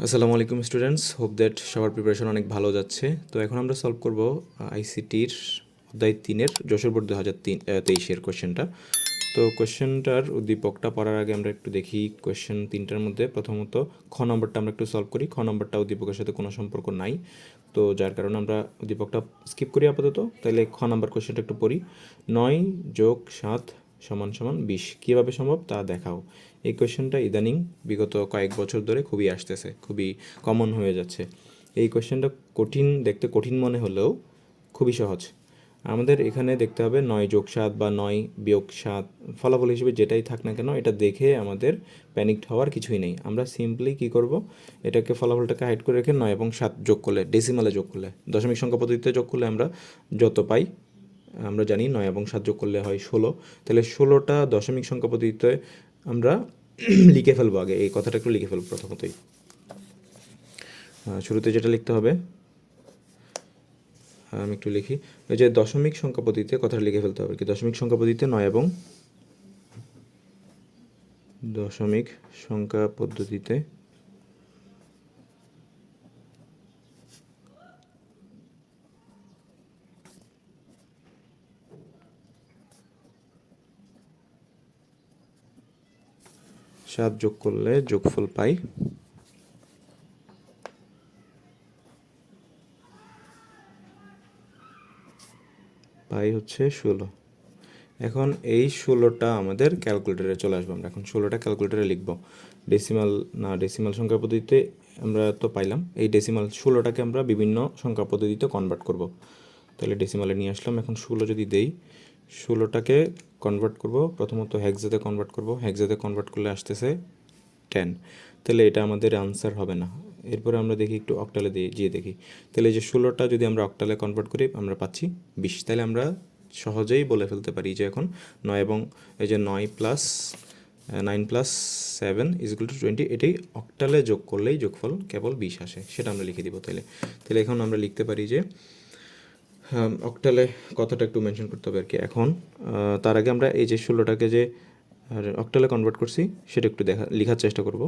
আসসালামু আলাইকুম students, hope that সবার প্রিপারেশন অনেক ভালো যাচ্ছে। তো এখন আমরা সলভ করব আইসিটির অধ্যায় 3-এর যশোর বোর্ড 2023-এর কোয়েশ্চেনটা। তো কোয়েশ্চেনটার উদ্দীপকটা পড়ার আগে আমরা একটু দেখি কোয়েশ্চেন 3টার মধ্যে প্রথমত খ নম্বরটা আমরা একটু সলভ করি। খ নম্বরটা উদ্দীপকের সাথে কোনো সম্পর্ক নাই, তো যার কারণে আমরা উদ্দীপকটা স্কিপ করি আপাতত। তাহলে খ নম্বর কোয়েশ্চেনটা একটু পড়ি। 9+7 = 20 কীভাবে সম্ভব তা দেখাও। এই কোয়েশ্চেনটা ইদানিং বিগত কয়েক বছর ধরে খুবই আসতেছে, খুবই কমন হয়ে যাচ্ছে। এই কোয়েশ্চেনটা কঠিন, দেখতে কঠিন মনে হলেও খুবই সহজ। আমাদের এখানে দেখতে হবে 9+7 বা 9-7 ফলাফল হিসেবে যেটাই থাক না কেন, এটা দেখে আমাদের প্যানিকড হওয়ার কিছুই নেই। আমরা সিম্পলি কী করব, এটাকে ফলাফলটাকে হাইড করে রেখে 9 এবং 7 যোগ করলে, ডেসিমালে যোগ করলে, দশমিক সংখ্যা পদ্ধতিতে যোগ করলে আমরা যত পাই, আমরা জানি 9 এবং 7 যোগ করলে হয় 16। তাহলে 16টা দশমিক সংখ্যা পদ্ধতিতে আমরা লিখে ফেলবো। আগে এই কথাটা একটু লিখে ফেলবো প্রথমতই। শুরুতে যেটা লিখতে হবে, আমি একটু লিখি, ওই যে দশমিক সংখ্যা পদ্ধতিতে কথাটা লিখে ফেলতে হবে কি, দশমিক সংখ্যা পদ্ধতিতে 9 এবং দশমিক সংখ্যা পদ্ধতিতে 7 যোগ করলে যোগফল পাই হচ্ছে 16। এখন এই 16টা আমাদের ক্যালকুলেটরে চলে আসবো। আমরা এখন 16টা ক্যালকুলেটরে লিখব। ডেসিমাল সংখ্যা পদ্ধতিতে আমরা তো পাইলাম, এই ডেসিমাল 16টাকে আমরা বিভিন্ন সংখ্যা পদ্ধতিতে কনভার্ট করব। তাহলে ডেসিমালে নিয়ে আসলাম। এখন 16 যদি দেই, 16টাকে কনভার্ট করব, প্রথমত হেক্সাতে কনভার্ট করব। হেক্সাতে কনভার্ট করলে আসতেছে 10। তাহলে এটা আমাদের আনসার হবে না। এরপরে আমরা দেখি একটু অক্টালে দিয়ে দেখি। তাহলে এই যে 16টা যদি আমরা অক্টালে কনভার্ট করি, আমরা পাচ্ছি 20। তাহলে আমরা সহজেই বলে ফেলতে পারি যে এখন 9 এবং এই যে 9+7 = 20, এটাই অক্টালে যোগ করলেই যোগফল কেবল 20 আসে, সেটা আমরা লিখে দিব। তাহলে এখন আমরা লিখতে পারি যে অক্টালে কথাটা একটু মেনশন করতে হবে আর কি। এখন তার আগে আমরা এই যে 16টাকে যে অক্টালে কনভার্ট করছি সেটা একটু লেখার চেষ্টা করব।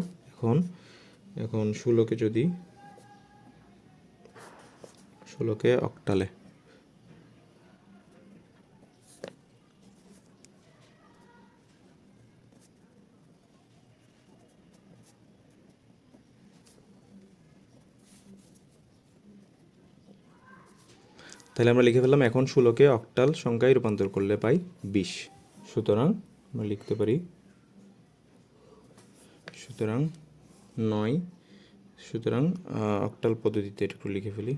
এখন 16কে যদি 16কে অক্টালে, তাহলে আমরা লিখে ফেললাম। এখন 16কে অক্টাল সংখ্যায় রূপান্তর করলে পাই 20। সুতরাং আমরা লিখতে পারি, সুতরাং 9, সুতরাং অক্টাল পদ্ধতিতে একটু লিখে ফেলি।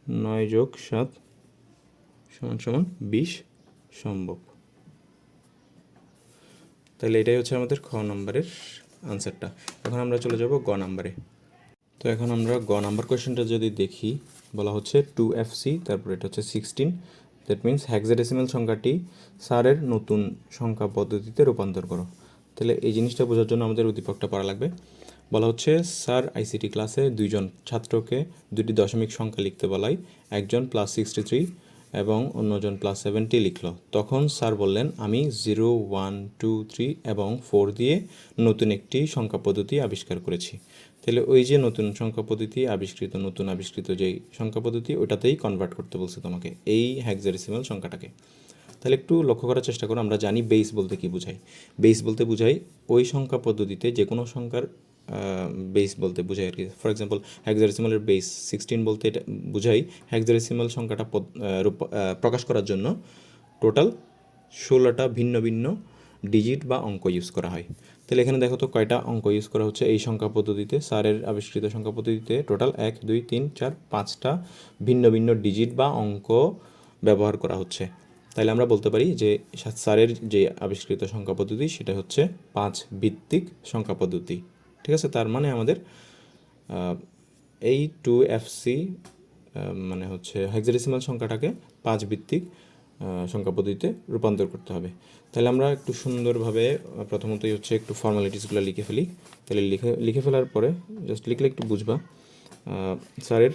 9+7 = 20 সম্ভব। তাহলে এটাই হচ্ছে আমাদের খ নম্বরের আনসারটা। এখন আমরা চলে যাব গ নাম্বারে। তো এখন আমরা গ নাম্বার কোয়েশ্চেনটা যদি দেখি, বলা হচ্ছে 2FC, তারপর এটা হচ্ছে 16। দ্যাট মিনস হেক্সাডেসিমাল সংখ্যাটি স্যারের নতুন সংখ্যা পদ্ধতিতে রূপান্তর করো। তাহলে এই জিনিসটা বোঝার জন্য আমাদের উদ্দীপকটা পড়া লাগবে। বলা হচ্ছে স্যার আইসিটি ক্লাসে 2 জন ছাত্রকে 2টি দশমিক সংখ্যা লিখতে বলায় একজন +63 এবং অন্যজন +70 লিখল। তখন স্যার বললেন, আমি 0, 1, 2, 3 এবং 4 দিয়ে নতুন একটি সংখ্যা পদ্ধতি আবিষ্কার করেছি। তাহলে ওই যে নতুন সংখ্যা পদ্ধতি নতুন আবিষ্কৃত যেই সংখ্যা পদ্ধতি, ওটাতেই কনভার্ট করতে বলছে তোমাকে এই হেক্সাডেসিমাল সংখ্যাটাকে। তাহলে একটু লক্ষ্য করার চেষ্টা করো। আমরা জানি বেস বলতে কি বোঝাই। বেস বলতে বোঝাই ওই সংখ্যা পদ্ধতিতে যে কোনো সংখ্যার বেস বলতে বোঝাই আর কি। ফর এক্সাম্পল হেক্সাডেসিমালের বেস 16 বলতে এটা বোঝাই হেক্সাডেসিমাল সংখ্যাটা প্রকাশ করার জন্য টোটাল 16টা ভিন্ন ভিন্ন ডিজিট বা অঙ্ক ইউজ করা হয়। তাহলে এখানে দেখো তো কয়টা অঙ্ক ইউজ করা হচ্ছে এই সংখ্যা পদ্ধতিতে, স্যারের আবিষ্কৃত সংখ্যা পদ্ধতিতে টোটাল 1, 2, 3, 4, 5টা ভিন্ন ভিন্ন ডিজিট বা অঙ্ক ব্যবহার করা হচ্ছে। তাহলে আমরা বলতে পারি যে স্যারের যে আবিষ্কৃত সংখ্যা পদ্ধতি সেটা হচ্ছে 5 ভিত্তিক সংখ্যা পদ্ধতি। ঠিক আছে, তার মানে আমাদের এই 2FC মানে হচ্ছে হেক্সাডেসিমাল সংখ্যাটাকে 5 ভিত্তিক সংখ্যা পদ্ধতিতে রূপান্তর করতে হবে। তাহলে আমরা একটু সুন্দরভাবে প্রথমতই হচ্ছে একটু ফর্মালিটিসগুলো লিখে ফেলি। তাহলে লিখে ফেলার পরে জাস্ট লিখলে একটু বুঝবা। স্যারের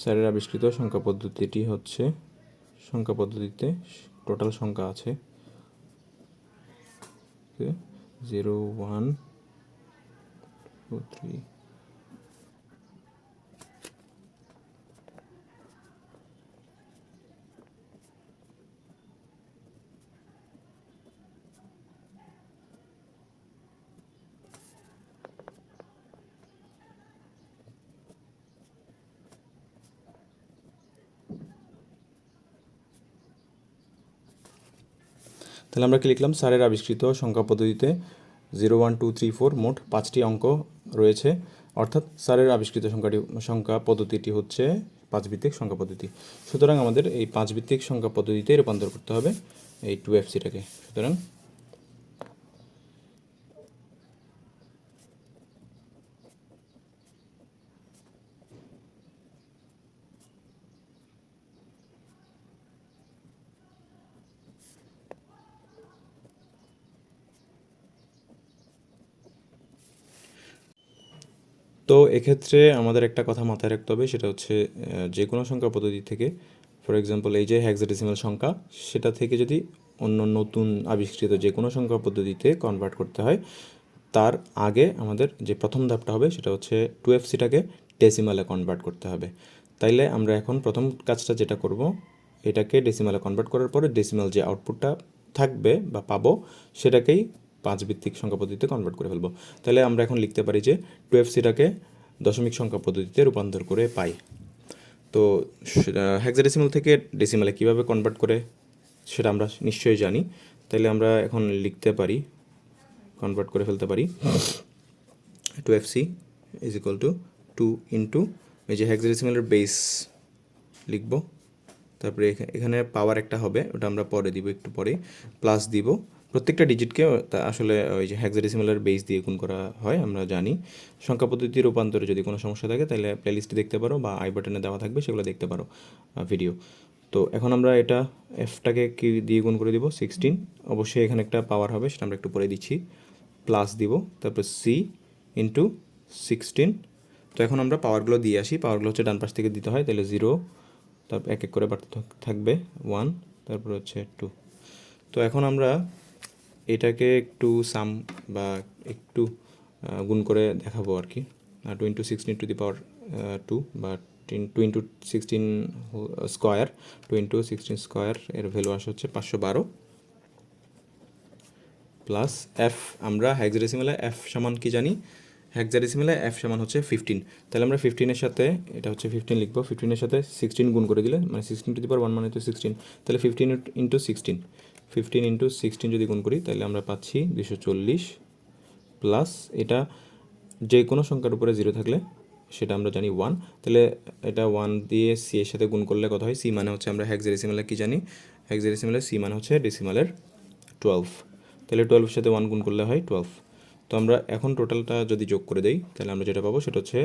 স্যারের আবিষ্কৃত সংখ্যা পদ্ধতিটি হচ্ছে, সংখ্যা পদ্ধতিতে টোটাল সংখ্যা আছে 0 1 2 3। তাহলে আমরা কি লিখলাম, স্যারের আবিষ্কৃত সংখ্যা পদ্ধতিতে 0 1 2 3 4 মোট 5টি অঙ্ক রয়েছে, অর্থাৎ স্যারের আবিষ্কৃত সংখ্যা পদ্ধতিটি হচ্ছে 5 ভিত্তিক সংখ্যা পদ্ধতি। সুতরাং আমাদের এই 5 ভিত্তিক সংখ্যা পদ্ধতিতে রূপান্তর করতে হবে এই 2FC-টাকে। সুতরাং তো এক্ষেত্রে আমাদের একটা কথা মাথায় রাখতে হবে, সেটা হচ্ছে যে কোনো সংখ্যা পদ্ধতি থেকে, ফর এক্সাম্পল এই যে হেক্সাডেসিমাল সংখ্যা, সেটা থেকে যদি অন্য নতুন আবিষ্কৃত যে কোনো সংখ্যা পদ্ধতিতে কনভার্ট করতে হয়, তার আগে আমাদের যে প্রথম ধাপটা হবে সেটা হচ্ছে 2FC-টাকে ডেসিমালে কনভার্ট করতে হবে। তাইলে আমরা এখন প্রথম কাজটা যেটা করব, এটাকে ডেসিমালে কনভার্ট করার পরে ডেসিমাল যে আউটপুটটা থাকবে বা পাবো, সেটাকেই 5 ভিত্তিক সংখ্যা পদ্ধতিতে কনভার্ট করে ফেলবো। তাহলে আমরা এখন লিখতে পারি যে 2FC-টাকে দশমিক সংখ্যা পদ্ধতিতে রূপান্তর করে পাই। তো হেক্সাডেসিমাল থেকে ডেসিমালে কীভাবে কনভার্ট করে সেটা আমরা নিশ্চয়ই জানি। তাইলে আমরা এখন লিখতে পারি, কনভার্ট করে ফেলতে পারি 2FC is equal to 2 into এই যে হেক্সাডেসিমালের বেস লিখব, তারপরে এখানে পাওয়ার একটা হবে, ওটা আমরা পরে দিব, একটু পরে প্লাস দিব। প্রত্যেকটা ডিজিটকে আসলে ওই যে হেক্সাডেসিমালের বেস দিয়ে গুণ করা হয়, আমরা জানি। সংখ্যা পদ্ধতির রূপান্তরে যদি কোনো সমস্যা থাকে তাহলে প্লেলিস্টে দেখতে পারো বা আই বাটনে দেওয়া থাকবে, সেগুলো দেখতে পারো ভিডিও। তো এখন আমরা এটা এফটাকে কি দিয়ে গুণ করে দিব, 16। অবশ্যই এখানে একটা পাওয়ার হবে, সেটা আমরা একটু পরে দিচ্ছি, প্লাস দিব, তারপর সি ইন্টু 16। তো এখন আমরা পাওয়ারগুলো দিয়ে আসি, পাওয়ারগুলো হচ্ছে ডান পাশ থেকে দিতে হয়, তাহলে 0, তারপর এক এক করে বাড়তে থাকবে 1, তারপর হচ্ছে 2। তো এখন আমরা এটাকে একটু সাম বা একটু গুণ করে দেখাবো আর কি। 2 ইন্টু 16 টু দি পাওয়ার 2 বা 2 ইন্টু 16 স্কোয়ার, 2 ইন্টু 16 স্কোয়ার এর ভ্যালু আসে হচ্ছে 512, প্লাস এফ। আমরা হেক্সাডেসিমালে এফ সমান কি জানি, হেক্সাডেসিমালে এফ সমান হচ্ছে 15। তাহলে আমরা 15-এর সাথে, এটা হচ্ছে 15 লিখবো, 15-এর সাথে 16 গুণ করে দিলে মানে 16 টু দি পাওয়ার 1 মানে তো 16, তাহলে 15 ইন্টু 16, 15 ইন্টু 16 যদি গুণ করি তাহলে আমরা পাচ্ছি 240, প্লাস এটা যে কোনো সংখ্যার উপরে 0 থাকলে সেটা আমরা জানি 1, তাহলে এটা 1 দিয়ে সি এর সাথে গুণ করলে কত হয়, সি মানে হচ্ছে আমরা হেক্সাডেসিমালে কি জানি, হেক্সাডেসিমালে সি মানে হচ্ছে ডেসিমালের 12, তাহলে 12-এর সাথে 1 গুণ করলে হয় 12। তো আমরা এখন টোটালটা যদি যোগ করে দেই তাহলে আমরা যেটা পাবো সেটা হচ্ছে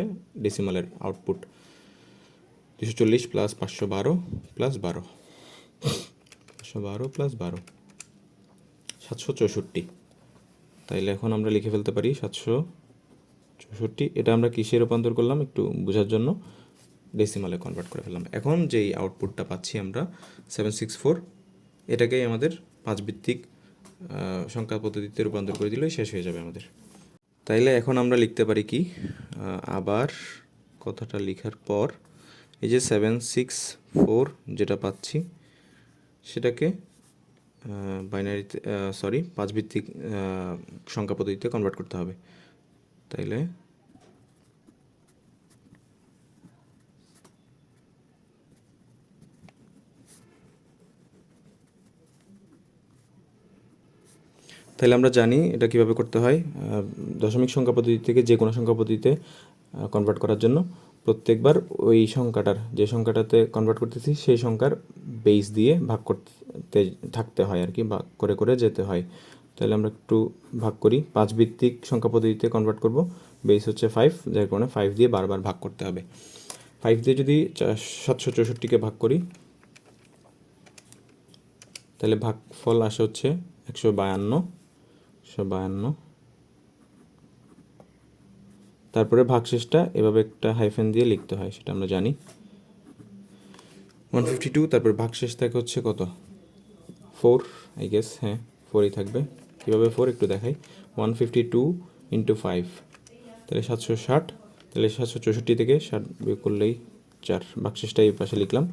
ডেসিমালের আউটপুট 240 প্লাস 512 প্লাস 12, 512 প্লাস 12, 764। তাইলে এখন আমরা লিখে ফেলতে পারি 764। এটা আমরা কিসে রূপান্তর করলাম একটু বোঝার জন্য ডেসিমালে কনভার্ট করে ফেললাম। এখন যেই আউটপুটটা পাচ্ছি আমরা 764, এটাকেই আমাদের 5 ভিত্তিক সংখ্যা পদ্ধতিতে রূপান্তর করে দিলেই শেষ হয়ে যাবে আমাদের। তাইলে এখন আমরা লিখতে পারি কি, আবার কথাটা লেখার পর এই যে 764 যেটা পাচ্ছি সেটাকে বাইনারিতে, 5 ভিত্তিক সংখ্যা পদ্ধতিতে কনভার্ট করতে হবে। তাইলে আমরা জানি এটা কিভাবে করতে হয়। দশমিক সংখ্যা পদ্ধতি থেকে যে কোনো সংখ্যা পদ্ধতিতে কনভার্ট করার জন্য প্রত্যেকবার ওই সংখ্যাটার, যে সংখ্যাটাতে কনভার্ট করতেছি সেই সংখ্যার বেস দিয়ে ভাগ করতে থাকতে হয় আর কি, ভাগ করে করে যেতে হয়। তাহলে আমরা একটু ভাগ করি, 5 ভিত্তিক সংখ্যা পদ্ধতিতে কনভার্ট করব, বেস হচ্ছে 5, যার কারণে 5 দিয়ে বারবার ভাগ করতে হবে। 5 দিয়ে যদি 764-কে ভাগ করি তাহলে ভাগফল আসে হচ্ছে 152, তারপরে ভাগশেষটা এভাবে একটা হাইফেন দিয়ে লিখতে হয়, সেটা আমরা জানি। 152, তারপর ভাগশেষ থাকে হচ্ছে কত, 4 আই গেস, হ্যাঁ 4ই থাকবে। কীভাবে 4 একটু দেখাই, 152 ইন্টু 5, তাহলে 760, তাহলে 764 থেকে 60 বিয়োগ করলেই 4, ভাগশেষটা এই পাশে লিখলাম।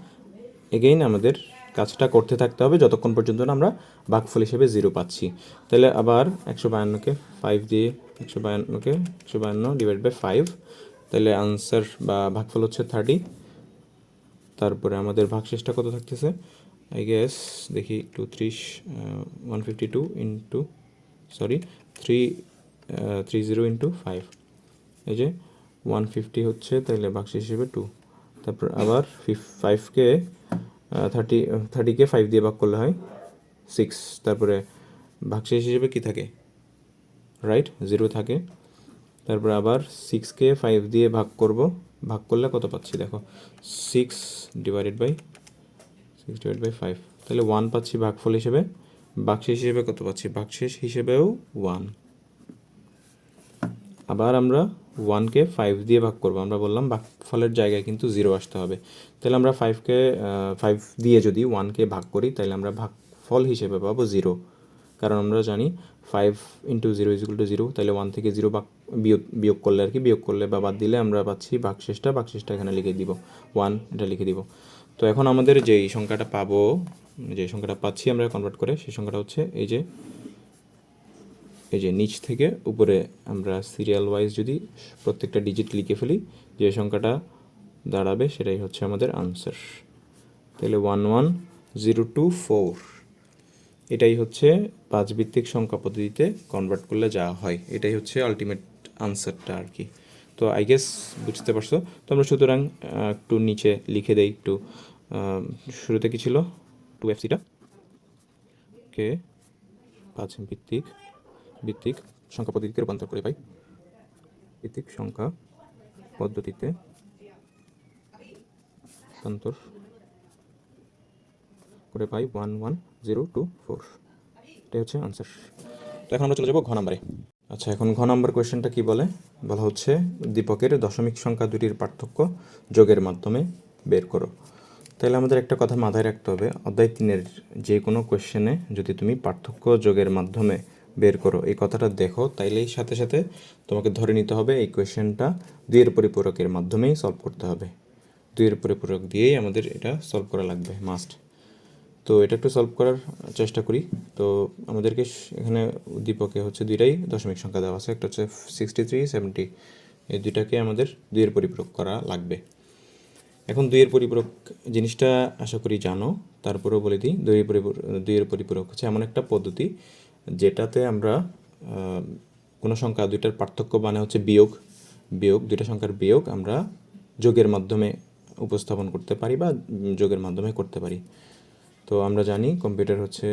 এগেইন আমাদের কাজটা করতে থাকতে হবে যতক্ষণ পর্যন্ত না আমরা ভাগফল হিসেবে 0 পাচ্ছি। তাহলে আবার 152কে 5 দিয়ে, 152 ডিভাইড বাই 5, তাহলে আনসার বা ভাগফল হচ্ছে 30। তারপরে আমাদের ভাগশেষটা কত থাকতেছে, আই গেস দেখি একটু, 152 ইন্টু, সরি 30 ইন্টু 5, এই যে 150 হচ্ছে, তাহলে ভাগশেষ হিসেবে 2। তারপর আবার 5কে 30কে 5 দিয়ে ভাগ করলে হয় 6, তারপরে ভাগশেষ হিসেবে কি থাকে, রাইট 0 থাকে। তারপর আবার 6কে 5 দিয়ে ভাগ করব, ভাগ করলে কত পাচ্ছি দেখো, 6 ডিভাইডেড বাই 5, তাহলে 1 পাচ্ছি ভাগফল হিসেবে। ভাগশেষ হিসেবে কত পাচ্ছি, ভাগশেষ হিসেবেও 1। আবার আমরা 1কে 5 দিয়ে ভাগ করবো, আমরা বললাম ভাগফলের জায়গায় কিন্তু 0 আসতে হবে। তাহলে আমরা 5কে 5 দিয়ে যদি 1কে ভাগ করি, তাহলে আমরা ভাগফল হিসেবে পাবো 0, কারণ আমরা জানি 5 ইন্টু 0 ইকুয়াল টু 0। তাহলে 1 থেকে 0 বিয়োগ করলে আর কি, বিয়োগ করলে বা বাদ দিলে আমরা পাচ্ছি ভাগশেষটা এখানে লিখে দিব 1, এটা লিখে দিব। তো এখন আমাদের যেই সংখ্যাটা পাবো, যে সংখ্যাটা পাচ্ছি আমরা কনভার্ট করে, সেই সংখ্যাটা হচ্ছে এই যে নিচ থেকে উপরে আমরা সিরিয়াল ওয়াইজ যদি প্রত্যেকটা ডিজিট লিখে ফেলি, যে সংখ্যাটা দাঁড়াবে সেটাই হচ্ছে আমাদের আনসার। তাহলে 11024, এটাই হচ্ছে 5 ভিত্তিক সংখ্যা পদ্ধতিতে কনভার্ট করলে যা হয়, এটাই হচ্ছে আলটিমেট আনসারটা আর কি। তো আই গেস বুঝতে পারছো। তো আমরা সুতরাং একটু নিচে লিখে দেই একটু, শুরুতে কি ছিল, 2FC-টা কে 5 ভিত্তিক সংখ্যা পদ্ধতিতে রূপান্তর করে পাই, ভিত্তিক সংখ্যা পদ্ধতিতে রূপান্তর করে পাই 11024, এটাই হচ্ছে আনসার। তো এখন আমরা চলে যাবো ঘ নাম্বারে। আচ্ছা, এখন ঘ নাম্বার কোয়েশ্চেনটা কি বলা হচ্ছে, দীপকের দশমিক সংখ্যা দুটির পার্থক্য যোগের মাধ্যমে বের করো। তাহলে আমাদের একটা কথা মাথায় রাখতে হবে, অধ্যায় 3-এর যে কোনো কোয়েশ্চেনে যদি তুমি পার্থক্য যোগের মাধ্যমে বের করো এই কথাটা দেখো, তাইলেই সাথে সাথে তোমাকে ধরে নিতে হবে এই কোয়েশ্চেনটা 2-এর পরিপূরকের মাধ্যমেই সলভ করতে হবে। 2-এর পরিপূরক দিয়েই আমাদের এটা সলভ করা লাগবে, মাস্ট। তো এটা একটু সলভ করার চেষ্টা করি। তো আমাদেরকে এখানে দীপকে হচ্ছে দুইটাই দশমিক সংখ্যা দেওয়া আছে, একটা হচ্ছে 63, 70, এই দুইটাকে আমাদের 2-এর পরিপূরক করা লাগবে। এখন 2-এর পরিপূরক জিনিসটা আশা করি জানো, তারপরেও বলে দিই, 2-এর পরিপূরক হচ্ছে এমন একটা পদ্ধতি যেটাতে আমরা কোনো সংখ্যা দুইটার পার্থক্য মানে হচ্ছে বিয়োগ, দুইটা সংখ্যার বিয়োগ আমরা যোগের মাধ্যমে উপস্থাপন করতে পারি বা যোগের মাধ্যমে করতে পারি। তো আমরা জানি কম্পিউটার হচ্ছে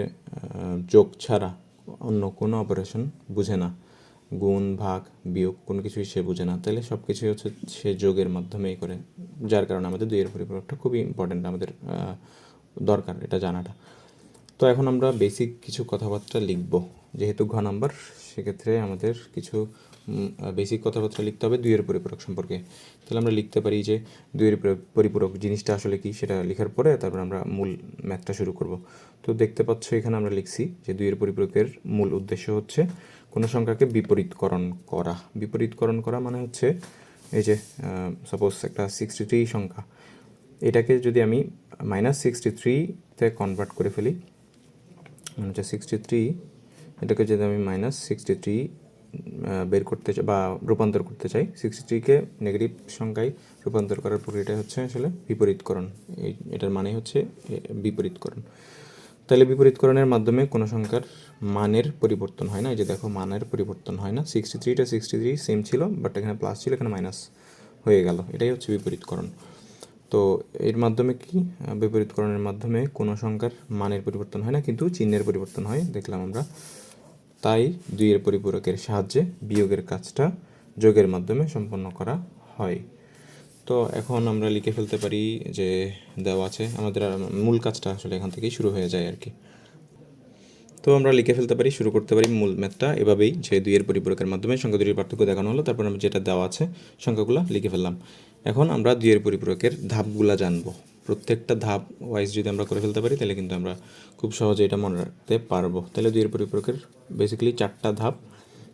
যোগ ছাড়া অন্য কোনো অপারেশন বুঝে না, গুণ ভাগ বিয়োগ কোনো কিছুই সে বুঝে না, তাহলে সব কিছুই হচ্ছে সে যোগের মাধ্যমেই করে, যার কারণে আমাদের 2-এর পরিপূরকটা খুবই ইম্পর্ট্যান্ট, আমাদের দরকার এটা জানাটা। তো এখন আমরা বেসিক কিছু কথাবার্তা লিখব, যেহেতু ঘ নাম্বার, সেক্ষেত্রে আমাদের কিছু বেসিক কথাবার্তা লিখতে হবে 2-এর পরিপূরক সম্পর্কে। তাহলে আমরা লিখতে পারি যে 2-এর পরিপূরক জিনিসটা আসলে কি, সেটা লেখার পরে তারপর আমরা মূল ম্যাথটা শুরু করব। তো দেখতে পাচ্ছ এখানে আমরা লিখছি যে 2-এর পরিপূরকের মূল উদ্দেশ্য হচ্ছে কোনো সংখ্যাকে বিপরীতকরণ করা মানে হচ্ছে এই যে সাপোজ একটা 63 সংখ্যা, এটাকে যদি আমি -63-তে কনভার্ট করে ফেলি, মানে হচ্ছে 63, এটাকে যদি আমি -63 বের করতে চাই বা রূপান্তর করতে চাই, 63-কে নেগেটিভ সংখ্যায় রূপান্তর করার প্রক্রিয়াটা হচ্ছে আসলে বিপরীতকরণ, এটার মানে হচ্ছে বিপরীতকরণ। তাহলে বিপরীতকরণের মাধ্যমে কোনো সংখ্যার মানের পরিবর্তন হয় না, এই যে দেখো মানের পরিবর্তন হয় না, 63টা 63 সেম ছিল, বাট এখানে প্লাস ছিল, এখানে মাইনাস হয়ে গেল, এটাই হচ্ছে বিপরীতকরণ। তো এর মাধ্যমে কি, বিপরীতকরণের মাধ্যমে কোনো সংখ্যার মানের পরিবর্তন হয় না, কিন্তু চিহ্নের পরিবর্তন হয়, দেখলাম আমরা। তাই 2-এর পরিপূরকের সাহায্যে বিয়োগের কাজটা যোগের মাধ্যমে সম্পন্ন করা হয়। তো এখন আমরা লিখে ফেলতে পারি যে দেওয়া আছে, আমাদের মূল কাজটা আসলে এখান থেকেই শুরু হয়ে যায় আর কি। তো আমরা লিখে ফেলতে পারি, শুরু করতে পারি মূল ম্যাথটা এভাবেই, যে 2-এর পরিপূরকের মাধ্যমে সংখ্যা দুটির পার্থক্য দেখানো হলো, তারপর আমরা যেটা দেওয়া আছে সংখ্যাগুলো লিখে ফেললাম। এখন আমরা 2-এর পরিপূরকের ধাপগুলা জানবো। প্রত্যেকটা ধাপ ওয়াইজ যদি আমরা করে ফেলতে পারি তাহলে কিন্তু আমরা খুব সহজে এটা মনে রাখতে পারবো। তাহলে 2 এর পরিপূরকের বেসিক্যালি 4টা ধাপ।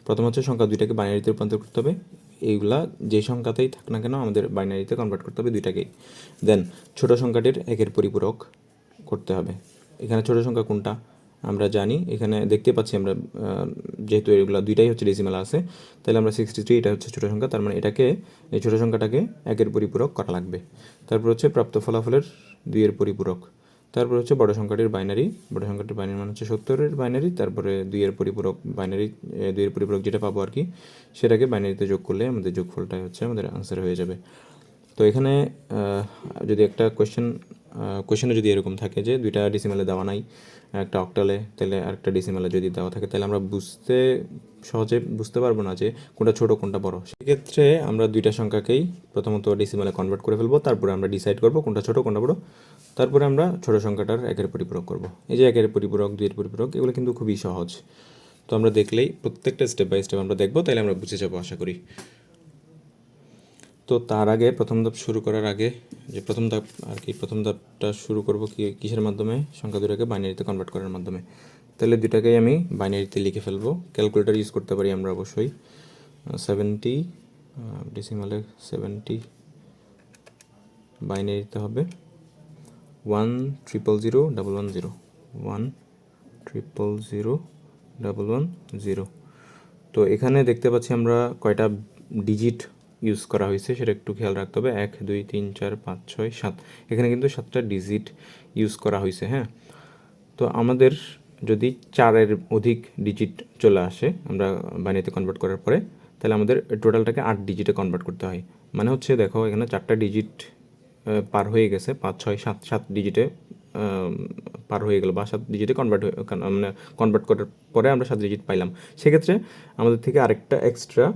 প্রথম হচ্ছে সংখ্যা 2টাকে বাইনারিতে রূপান্তর করতে হবে। এইগুলা যে সংখ্যাতেই থাক না কেন আমাদের বাইনারিতে কনভার্ট করতে হবে 2টাকেই। দেন ছোট সংখ্যাটির 1-এর পরিপূরক করতে হবে। এখানে ছোট সংখ্যা কোনটা আমরা জানি, এখানে দেখতে পাচ্ছি আমরা, যেহেতু এগুলো 2টাই হচ্ছে ডেসিমাল আছে, তাহলে আমরা 63 এটা হচ্ছে ছোট সংখ্যা, তার মানে এটাকে, এই ছোট সংখ্যাটাকে 1-এর পরিপূরক করা লাগবে। তারপর হচ্ছে প্রাপ্ত ফলাফলের 2-এর পরিপূরক। তারপর হচ্ছে বড় সংখ্যাটির বাইনারি, বড় সংখ্যাটির বাইনারি মানে হচ্ছে 70-এর বাইনারি, তারপরে 2-এর পরিপূরক বাইনারি, 2-এর পরিপূরক যেটা পাবো আর কি, সেটাকে বাইনারিতে যোগ করলে আমাদের যোগফলটাই হচ্ছে আমাদের আনসার হয়ে যাবে। তো এখানে যদি একটা কোয়েশ্চেনে যদি এরকম থাকে যে 2টা ডেসিমালে দেওয়া নাই, একটা অক্টালে, তাহলে আরেকটা ডেসিমালে যদি দেওয়া থাকে, তাহলে আমরা সহজে বুঝতে পারবো না যে কোনটা ছোট কোনটা বড়। সেক্ষেত্রে আমরা 2টা সংখ্যাকেই প্রথমত ডেসিমালে কনভার্ট করে ফেলবো, তারপরে আমরা ডিসাইড করবো কোনটা ছোট কোনটা বড়, তারপরে আমরা ছোট সংখ্যাটার 1-এর পরিপূরক করব। এই যে 1-এর পরিপূরক, 2-এর পরিপূরক, এগুলো কিন্তু খুবই সহজ। তো আমরা দেখলেই প্রত্যেকটা স্টেপ বাই স্টেপ আমরা দেখবো, তাহলে আমরা বুঝে যাবো আশা করি। তো তার আগে প্রথম ধাপ শুরু করার আগে, যে প্রথম ধাপ আর কি, প্রথম ধাপটা শুরু করব কিসের মাধ্যমে, সংখ্যা 2টাকে বাইনারিতে কনভার্ট করার মাধ্যমে। তাহলে 2টাকেই আমি বাইনারিতে লিখে ফেলবো। ক্যালকুলেটর ইউজ করতে পারি আমরা অবশ্যই। 70 ডেসিমালে 70 বাইনারিতে হবে 1000110, 1000110। তো এখানে দেখতে পাচ্ছি আমরা কয়টা ডিজিট ইউজ করা হয়েছে সেটা একটু খেয়াল রাখতে হবে। 1 2 3 4 5 6 7, এখানে কিন্তু 7টা ডিজিট ইউজ করা হয়েছে। হ্যাঁ, তো আমাদের যদি 4-এর অধিক ডিজিট চলে আসে আমরা বাইনারিতে কনভার্ট করার পরে, তাহলে আমাদের টোটালটাকে 8 ডিজিটে কনভার্ট করতে হয়। মানে হচ্ছে দেখো এখানে 4টা ডিজিট পার হয়ে গেছে, 5 6 7, 7 ডিজিটে পার হয়ে গেল, বা 7 ডিজিটে মানে কনভার্ট করার পরে আমরা 7 ডিজিট পাইলাম। সেক্ষেত্রে আমাদের থেকে আরেকটা এক্সট্রা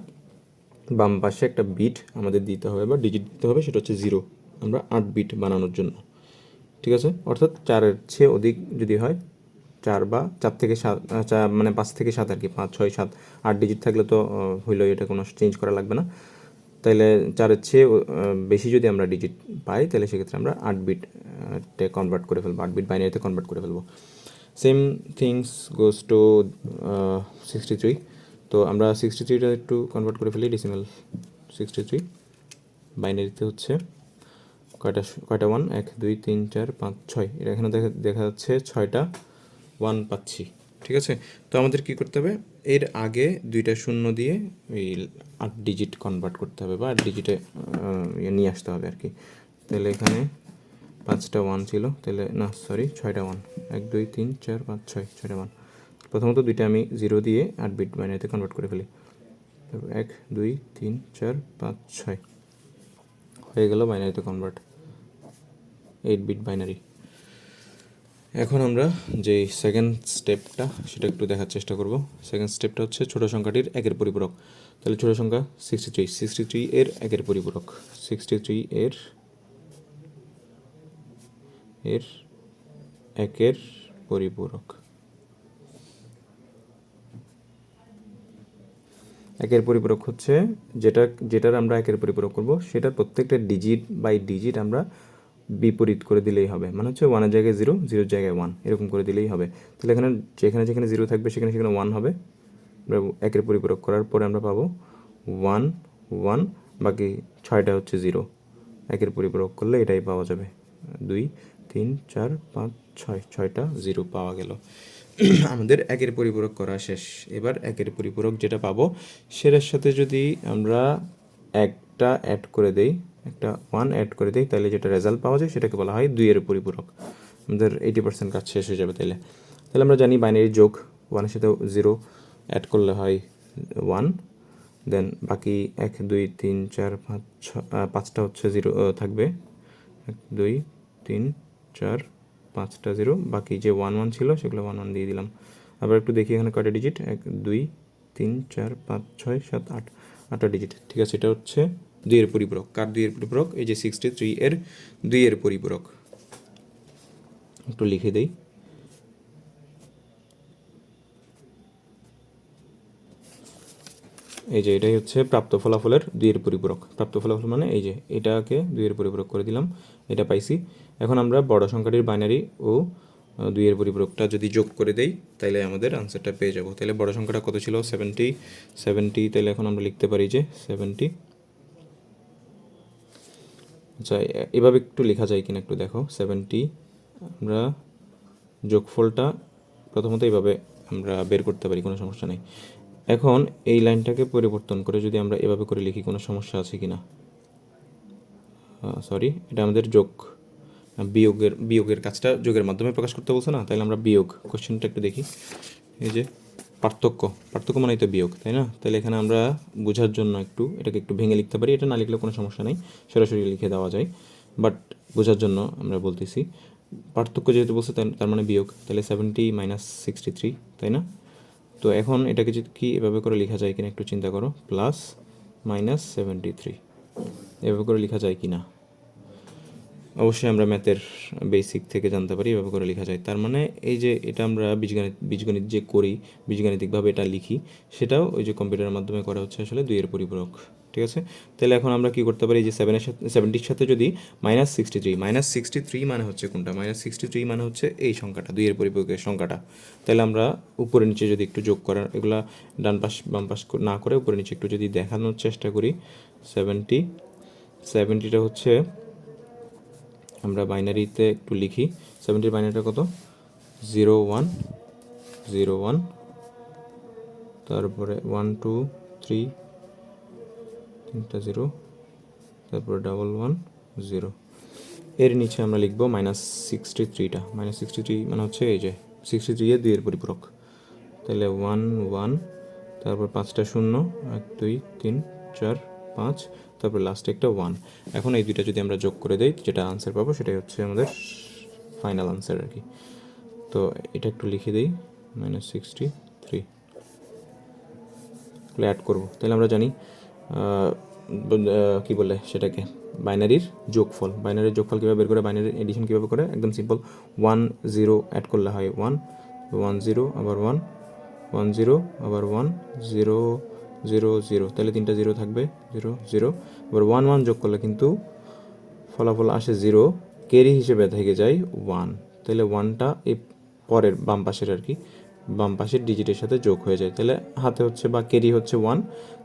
বাম পাশে একটা বিট আমাদের দিতে হবে বা ডিজিট দিতে হবে, সেটা হচ্ছে 0, আমরা 8 বিট বানানোর জন্য। ঠিক আছে, অর্থাৎ 4-এর চেয়ে অধিক যদি হয়, 4 বা 4 থেকে 7, মানে 5 থেকে 7 আর কি, 5 6 7 8 ডিজিট থাকলে তো হইলো, এটা কোনো চেঞ্জ করা লাগবে না। তাহলে 4-এর চেয়ে বেশি যদি আমরা ডিজিট পাই, তাহলে সেক্ষেত্রে আমরা 8 বিটে কনভার্ট করে ফেলবো, 8 বিট বাইনারিতে কনভার্ট করে ফেলবো। Same things goes to 63। তো আমরা 63টা একটু কনভার্ট করে ফেলি ডেসিমাল। 63 বাইনারিতে হচ্ছে কয়টা 1 1 2 3 4 5 6, এটা এখানে দেখা যাচ্ছে 6টা 1 পাচ্ছি। ঠিক আছে, তো আমাদের কি করতে হবে, এর আগে 2টা শূন্য দিয়ে এই 8 ডিজিট কনভার্ট করতে হবে, বা 8 ডিজিটে নিয়ে আসতে হবে আর কি। তাহলে এখানে 5টা 1 ছিল, তাহলে না সরি 6টা 1, 1 2 3 4 5 6, 6টা 1। প্রথমত 2টা আমি 0 দিয়ে 8 বিট বাইনারিতে কনভার্ট করে ফেলি। তারপর 1 2 3 4 5 6 হয়ে গেল বাইনারিতে কনভার্ট, 8 বিট বাইনারি। এখন আমরা যে সেকেন্ড স্টেপটা সেটা একটু দেখার চেষ্টা করব। সেকেন্ড স্টেপটা হচ্ছে ছোট সংখ্যাটির 1-এর পরিপূরক। তাহলে ছোট সংখ্যা 63 এর 1-এর পরিপূরক, 63 এর 1-এর পরিপূরক। 1-এর পরিপূরক হচ্ছে যেটার আমরা 1-এর পরিপূরক করব, সেটার প্রত্যেকটা ডিজিট বাই ডিজিট আমরা বিপরীত করে দিলেই হবে। মানে হচ্ছে 1-এর জায়গায় 0, 0-এর জায়গায় 1, এরকম করে দিলেই হবে। তাহলে এখানে যেখানে 0 থাকবে সেখানে 1 হবে। 1-এর পরিপূরক করার পরে আমরা পাবো 1 1, বাকি 6টা হচ্ছে 0। 1-এর পরিপূরক করলে এটাই পাওয়া যাবে, 2 3 4 5 6, 6টা 0 পাওয়া গেল। আমাদের 1-এর পরিপূরক করা শেষ। এবার 1-এর পরিপূরক যেটা পাবো সেটার সাথে যদি আমরা একটা অ্যাড করে দেই, একটা 1 অ্যাড করে দিই, তাহলে যেটা রেজাল্ট পাওয়া যায় সেটাকে বলা হয় 2-এর পরিপূরক। আমাদের 80% কাজ শেষ হয়ে যাবে। তাহলে আমরা জানি বাইনারি যোগ, 1-এর সাথে 0 অ্যাড করলে হয় 1, দেন বাকি 1 2 3 4 5 5টা হচ্ছে 0 থাকবে, 1 2 3 4 5টা 0, বাকি যে 1 1 ছিল সেগুলো 1 1 দিয়ে দিলাম। আবার একটু দেখি এখানে কয়টা ডিজিট, 1 2 3 4 5 6 7 8, 8টা ডিজিট। ঠিক আছে, এটা হচ্ছে 2-এর পরিপূরক। কার 2-এর পরিপূরক? এই যে 63 এর 2-এর পরিপূরক। একটু লিখে দেই, এই যে এটাই হচ্ছে প্রাপ্ত ফলাফলের 2-এর পরিপূরক। প্রাপ্ত ফলাফল মানে এই যে এটাকে 2-এর পরিপূরক করে দিলাম, এটা পাইছি। এখন আমরা বড় সংখ্যাটির বাইনারি ও 2-এর পরিপূরকটা যদি যোগ করে দেই তাহলে আমাদের আনসারটা পেয়ে যাব। তাহলে বড় সংখ্যাটা কত ছিল? 70। তাহলে এখন আমরা লিখতে পারি যে 70। আচ্ছা, এভাবে একটু লেখা যায় কিনা একটু দেখো। 70 আমরা যোগফলটা প্রথমত এইভাবে আমরা বের করতে পারি, কোনো সমস্যা নেই। এখন এই লাইনটাকে পরিবর্তন করে যদি আমরা এভাবে করে লিখি, কোনো সমস্যা আছে কি না? সরি, এটা আমাদের যোগ, বিয়োগের কাজটা যোগের মাধ্যমে প্রকাশ করতে বলছে না, তাহলে আমরা বিয়োগ কোশ্চেনটা একটু দেখি। এই যে পার্থক্য মানেই তো বিয়োগ, তাই না? তাহলে এখানে আমরা বোঝার জন্য একটু এটাকে একটু ভেঙে লিখতে পারি। এটা না লিখলেও কোনো সমস্যা নেই, সরাসরি লিখে দেওয়া যায়, বাট বোঝার জন্য আমরা বলতেছি। পার্থক্য যেহেতু বলছে তার মানে বিয়োগ, তাহলে 70 - 63, তাই না? তো এখন এটাকে যদি কি এভাবে করে লেখা যায় কিনা একটু চিন্তা করো, প্লাস মাইনাস 73 এভাবে করে লেখা যায় কি না? অবশ্যই আমরা ম্যাথের বেসিক থেকে জানতে পারি এভাবে করে লেখা যায়। তার মানে এই যে এটা আমরা বীজগণিত যে করি, বীজগাণিতিকভাবে এটা লিখি, সেটাও ওই যে কম্পিউটারের মাধ্যমে করা হচ্ছে আসলে 2-এর পরিপূরক। ঠিক আছে? তাহলে এখন আমরা কি করতে পারি, যে 70-র সাথে যদি -63 মানে হচ্ছে কোনটা? -63 মানে হচ্ছে এই সংখ্যাটা, 2-এর পরিপূরকের সংখ্যাটা। তাহলে আমরা উপরে নিচে যদি একটু যোগ করার, এগুলা ডান পাশ বাম পাশ না করে উপরে নিচে একটু যদি দেখানোর চেষ্টা করি, 70টা হচ্ছে, আমরা বাইনারিতে একটু লিখি। 70-র বাইনারিটা কত? 0101, তারপরে 1 2 3, তিনটা 0, তারপরে 110। এর নিচে আমরা লিখবো -63টা। -63 মানে হচ্ছে এই যে 63 এর 2-এর পরিপূরক। তাহলে 1 1, তারপর 5টা 0, 1 2 3 4 5, তারপর লাস্টে একটা 1। এখন এই দুইটা যদি আমরা যোগ করে দেই, যেটা আনসার পাবো সেটাই হচ্ছে আমাদের ফাইনাল আনসার আর কি। তো এটা একটু লিখে দিই, -63 অ্যাড করব। তাহলে আমরা জানি কি বলে সেটাকে, বাইনারির যোগফল কীভাবে বের করে, বাইনারির এডিশন কীভাবে করে, একদম সিম্পল। 1 0 অ্যাড করলে হয় 1 1 0, আবার 1 1 0, আবার 1 0 0 0, তাহলে 3টা 0 থাকবে, 0 0, আবার 1 1 যোগ করলে কিন্তু ফলাফল আসে 0, ক্যারি হিসেবে থেকে যায় 1। তাহলে 1টা এই পরের বাম পাশের আর কি, বাম পাশের ডিজিটের সাথে যোগ হয়ে যায়, তাহলে হাতে হচ্ছে বা ক্যারি হচ্ছে 1।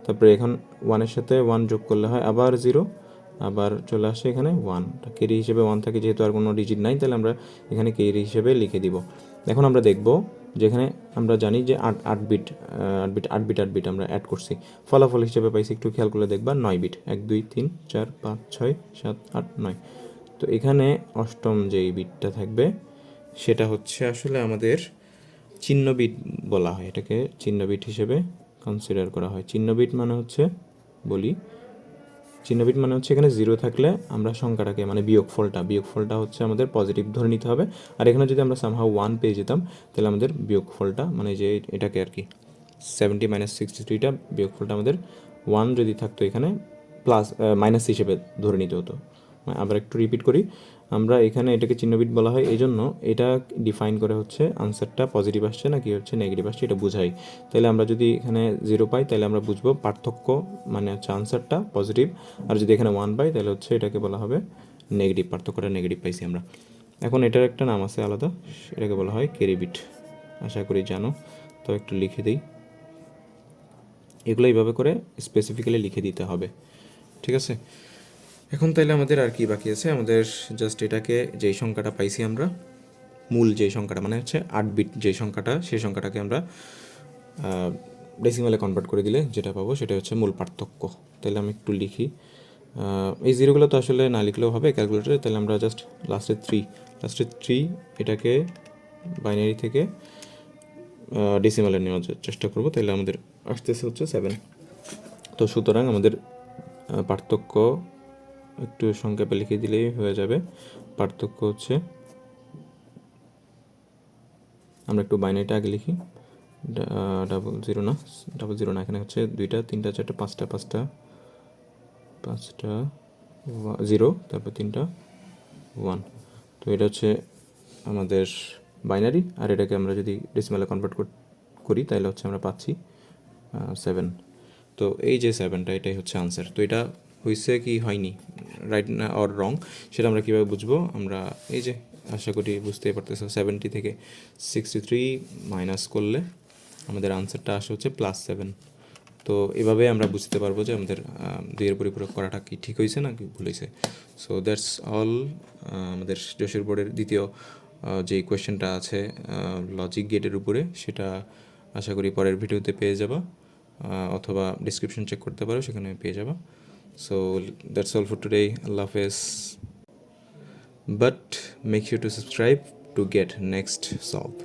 তারপরে এখন 1-এর সাথে 1 যোগ করলে হয় আবার 0, আবার চলে আসে এখানে 1, ক্যারি হিসেবে 1 থাকে, যেহেতু আর কোনো ডিজিট নাই, তাহলে আমরা এখানে ক্যারি হিসেবে লিখে দিব। এখন আমরা দেখব যেখানে আমরা জানি যে 8 বিট আমরা অ্যাড করছি, ফলাফল হিসেবে পাইছি, একটু খেয়াল করে দেখবা 9 বিট, 1 2 3 4 5 6 7 8 9। তো এখানে অষ্টম যেই বিটটা থাকবে সেটা হচ্ছে আসলে আমাদের চিহ্ন বিট বলা হয়, এটাকে চিহ্ন বিট হিসেবে কনসিডার করা হয়। চিহ্ন বিট মানে হচ্ছে এখানে 0 থাকলে আমরা সংখ্যাটাকে, মানে বিয়োগফলটা হচ্ছে আমাদের পজিটিভ ধরে নিতে হবে। আর এখানে যদি আমরা সামহাও 1 পেয়ে যেতাম, তাহলে আমাদের বিয়োগফলটা, মানে যে এটাকে আর কি 70 - 63টা বিয়োগফলটা আমাদের 1 যদি থাকতো এখানে, প্লাস মাইনাস হিসেবে ধরে নিতে হতো। আবার একটু রিপিট করি, আমরা এখানে এটাকে চিহ্নবিট বলা হয় এই জন্য, এটা ডিফাইন করে হচ্ছে আনসারটা পজিটিভ আসছে না কি হচ্ছে নেগেটিভ আসছে, এটা বোঝাই। তাহলে আমরা যদি এখানে 0 পাই, তাহলে আমরা বুঝবো পার্থক্য মানে হচ্ছে আনসারটা পজিটিভ, আর যদি এখানে 1 পাই, তাহলে হচ্ছে এটাকে বলা হবে নেগেটিভ, পার্থক্যটা নেগেটিভ পাইছি আমরা। এখন এটার একটা নাম আছে আলাদা, এটাকে বলা হয় ক্যারি বিট, আশা করি জানো। তো একটু লিখে দিই, এগুলো এইভাবে করে স্পেসিফিক্যালি লিখে দিতে হবে, ঠিক আছে? এখন তাইলে আমাদের আর কি বাকি আছে, আমাদের জাস্ট এটাকে, যেই সংখ্যাটা পাইছি আমরা, মূল যেই সংখ্যাটা মানে হচ্ছে 8 বিট যেই সংখ্যাটা, সেই সংখ্যাটাকে আমরা ডেসিমালে কনভার্ট করে দিলে যেটা পাবো সেটা হচ্ছে মূল পার্থক্য। তাহলে আমি একটু লিখি, এই জিরোগুলো তো আসলে না লিখলেও হবে ক্যালকুলেটারে, তাহলে আমরা জাস্ট লাস্টে 3 এটাকে বাইনারি থেকে ডেসিমালে নেওয়ার চেষ্টা করবো, তাহলে আমাদের আসতেছে হচ্ছে 7। তো সুতরাং আমাদের পার্থক্য একটু সংক্ষেপে লিখে দিলেই হয়ে যাবে। পার্থক্য হচ্ছে, আমরা একটু বাইনারিটা আগে লিখি, 0 না, এখানে হচ্ছে 2টা 3টা 4টা 5টা 0, তারপর 3টা 1। তো এটা হচ্ছে আমাদের বাইনারি, আর এটাকে আমরা যদি ডেসিমালে কনভার্ট করি তাহলে হচ্ছে আমরা পাচ্ছি 7। তো এই যে 7টা এটাই হচ্ছে আনসার। তো এটা হয়েছে কি হয়নি, রাইট না অর রং, সেটা আমরা কীভাবে বুঝবো? আমরা এই যে আশা করি বুঝতেই পারতেছো, 70 থেকে 63 মাইনাস করলে আমাদের আনসারটা আসে হচ্ছে +7। তো এভাবে আমরা বুঝতে পারবো যে আমাদের দুইয়ের পরিপূরক করাটা কি ঠিক হয়েছে না কি ভুল হয়েছে। So that's all. আমাদের যশোর বোর্ডের দ্বিতীয় যে কোয়েশ্চেনটা আছে লজিক গেটের উপরে, সেটা আশা করি পরের ভিডিওতে পেয়ে যাবা, অথবা ডিসক্রিপশন চেক করতে পারো, সেখানে পেয়ে যাবা। So that's all for today. আল্লাহ হাফেজ। But make sure to subscribe to get next solve.